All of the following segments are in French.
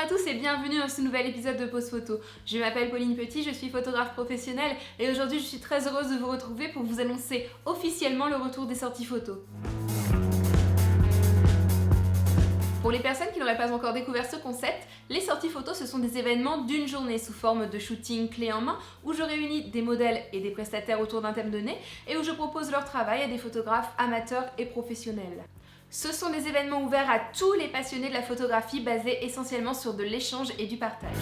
à tous et bienvenue dans ce nouvel épisode de Pause Photo. Je m'appelle Pauline Petit, je suis photographe professionnelle et aujourd'hui je suis très heureuse de vous retrouver pour vous annoncer officiellement le retour des sorties photos. Pour les personnes qui n'auraient pas encore découvert ce concept, les sorties photos ce sont des événements d'une journée sous forme de shooting clé en main où je réunis des modèles et des prestataires autour d'un thème donné et où je propose leur travail à des photographes amateurs et professionnels. Ce sont des événements ouverts à tous les passionnés de la photographie basés essentiellement sur de l'échange et du partage.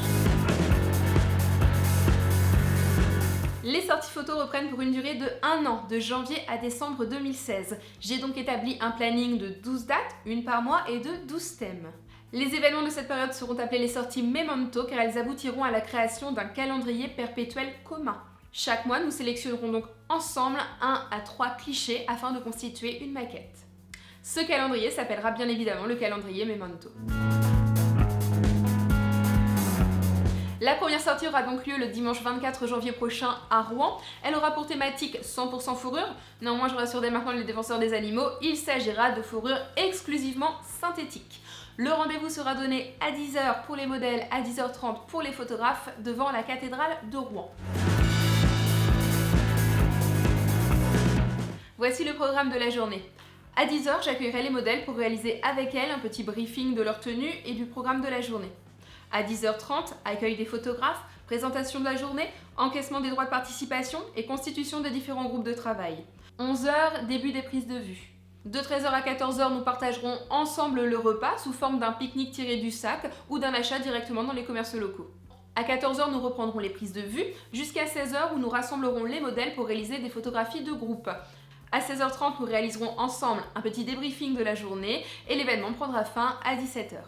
Les sorties photos reprennent pour une durée de 1 an, de janvier à décembre 2016. J'ai donc établi un planning de 12 dates, une par mois et de 12 thèmes. Les événements de cette période seront appelés les sorties Memento car elles aboutiront à la création d'un calendrier perpétuel commun. Chaque mois, nous sélectionnerons donc ensemble 1 à 3 clichés afin de constituer une maquette. Ce calendrier s'appellera bien évidemment le calendrier Memento. La première sortie aura donc lieu le dimanche 24 janvier prochain à Rouen. Elle aura pour thématique 100% fourrure. Néanmoins, je rassure dès maintenant les défenseurs des animaux, il s'agira de fourrure exclusivement synthétique. Le rendez-vous sera donné à 10h pour les modèles, à 10h30 pour les photographes devant la cathédrale de Rouen. Voici le programme de la journée. À 10h, j'accueillerai les modèles pour réaliser avec elles un petit briefing de leur tenue et du programme de la journée. À 10h30, accueil des photographes, présentation de la journée, encaissement des droits de participation et constitution des différents groupes de travail. 11h, début des prises de vue. De 13h à 14h, nous partagerons ensemble le repas sous forme d'un pique-nique tiré du sac ou d'un achat directement dans les commerces locaux. À 14h, nous reprendrons les prises de vue jusqu'à 16h où nous rassemblerons les modèles pour réaliser des photographies de groupe. À 16h30, nous réaliserons ensemble un petit débriefing de la journée et l'événement prendra fin à 17h.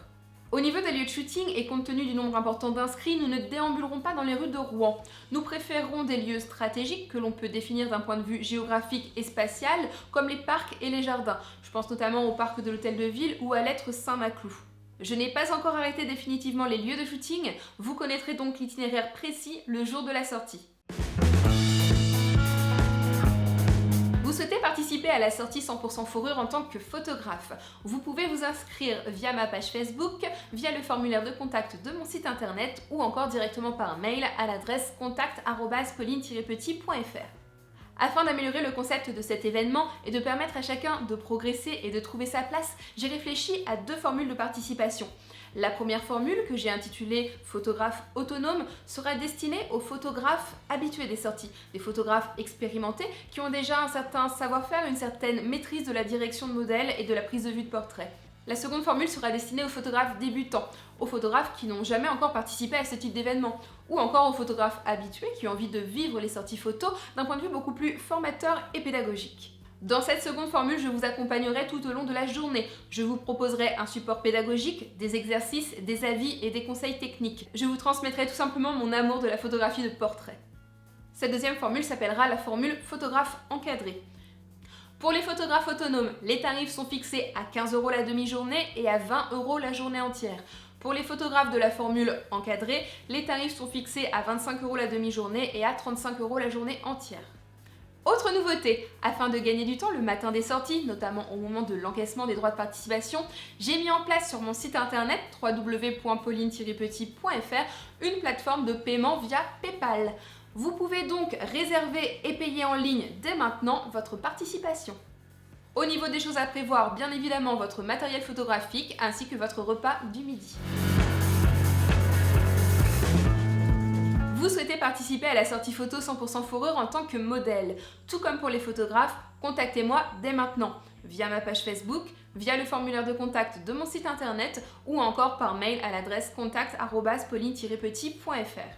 Au niveau des lieux de shooting et compte tenu du nombre important d'inscrits, nous ne déambulerons pas dans les rues de Rouen. Nous préférerons des lieux stratégiques que l'on peut définir d'un point de vue géographique et spatial, comme les parcs et les jardins. Je pense notamment au parc de l'Hôtel de Ville ou à l'Être Saint-Maclou. Je n'ai pas encore arrêté définitivement les lieux de shooting, vous connaîtrez donc l'itinéraire précis le jour de la sortie. Vous souhaitez participer à la sortie 100% fourrure en tant que photographe. Vous pouvez vous inscrire via ma page Facebook, via le formulaire de contact de mon site internet ou encore directement par mail à l'adresse contact@pauline-petit.fr. Afin d'améliorer le concept de cet événement et de permettre à chacun de progresser et de trouver sa place, j'ai réfléchi à 2 formules de participation. La première formule, que j'ai intitulée « Photographe autonome », sera destinée aux photographes habitués des sorties, des photographes expérimentés qui ont déjà un certain savoir-faire, une certaine maîtrise de la direction de modèle et de la prise de vue de portrait. La seconde formule sera destinée aux photographes débutants, aux photographes qui n'ont jamais encore participé à ce type d'événement, ou encore aux photographes habitués qui ont envie de vivre les sorties photos d'un point de vue beaucoup plus formateur et pédagogique. Dans cette seconde formule, je vous accompagnerai tout au long de la journée. Je vous proposerai un support pédagogique, des exercices, des avis et des conseils techniques. Je vous transmettrai tout simplement mon amour de la photographie de portrait. Cette deuxième formule s'appellera la formule photographe encadré. Pour les photographes autonomes, les tarifs sont fixés à 15 € la demi-journée et à 20 € la journée entière. Pour les photographes de la formule encadrée, les tarifs sont fixés à 25 € la demi-journée et à 35 € la journée entière. Autre nouveauté, afin de gagner du temps le matin des sorties, notamment au moment de l'encaissement des droits de participation, j'ai mis en place sur mon site internet www.pauline-petit.fr une plateforme de paiement via PayPal. Vous pouvez donc réserver et payer en ligne dès maintenant votre participation. Au niveau des choses à prévoir, bien évidemment votre matériel photographique ainsi que votre repas du midi. Vous souhaitez participer à la sortie photo 100% fourrure en tant que modèle. Tout comme pour les photographes, contactez-moi dès maintenant, via ma page Facebook, via le formulaire de contact de mon site internet ou encore par mail à l'adresse contact@pauline-petit.fr.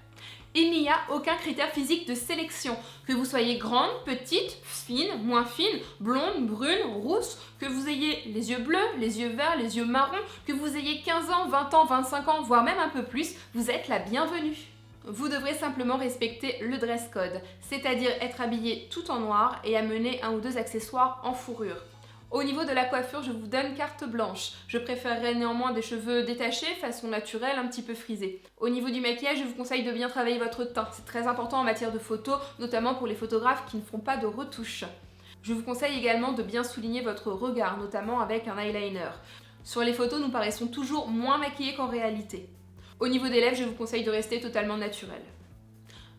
Il n'y a aucun critère physique de sélection, que vous soyez grande, petite, fine, moins fine, blonde, brune, rousse, que vous ayez les yeux bleus, les yeux verts, les yeux marrons, que vous ayez 15 ans, 20 ans, 25 ans, voire même un peu plus, vous êtes la bienvenue. Vous devrez simplement respecter le dress code, c'est-à-dire être habillé tout en noir et amener 1 ou 2 accessoires en fourrure. Au niveau de la coiffure, je vous donne carte blanche. Je préférerais néanmoins des cheveux détachés, façon naturelle, un petit peu frisés. Au niveau du maquillage, je vous conseille de bien travailler votre teint. C'est très important en matière de photos, notamment pour les photographes qui ne font pas de retouches. Je vous conseille également de bien souligner votre regard, notamment avec un eyeliner. Sur les photos, nous paraissons toujours moins maquillés qu'en réalité. Au niveau des lèvres, je vous conseille de rester totalement naturel.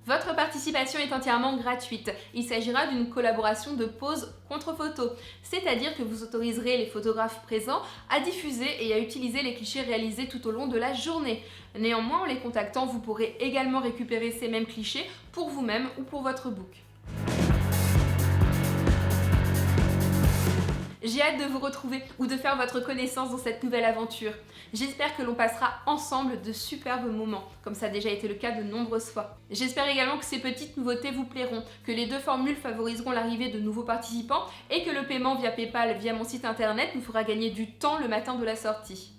Votre participation est entièrement gratuite. Il s'agira d'une collaboration de pose contre photo, c'est-à-dire que vous autoriserez les photographes présents à diffuser et à utiliser les clichés réalisés tout au long de la journée. Néanmoins, en les contactant, vous pourrez également récupérer ces mêmes clichés pour vous-même ou pour votre book. J'ai hâte de vous retrouver ou de faire votre connaissance dans cette nouvelle aventure. J'espère que l'on passera ensemble de superbes moments, comme ça a déjà été le cas de nombreuses fois. J'espère également que ces petites nouveautés vous plairont, que les 2 formules favoriseront l'arrivée de nouveaux participants et que le paiement via PayPal via mon site internet nous fera gagner du temps le matin de la sortie.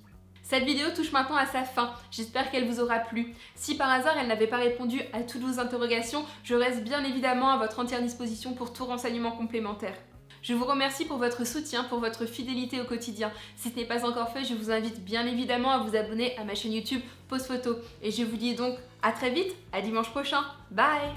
Cette vidéo touche maintenant à sa fin, j'espère qu'elle vous aura plu. Si par hasard elle n'avait pas répondu à toutes vos interrogations, je reste bien évidemment à votre entière disposition pour tout renseignement complémentaire. Je vous remercie pour votre soutien, pour votre fidélité au quotidien. Si ce n'est pas encore fait, je vous invite bien évidemment à vous abonner à ma chaîne YouTube Pose Photo. Et je vous dis donc à très vite, à dimanche prochain. Bye!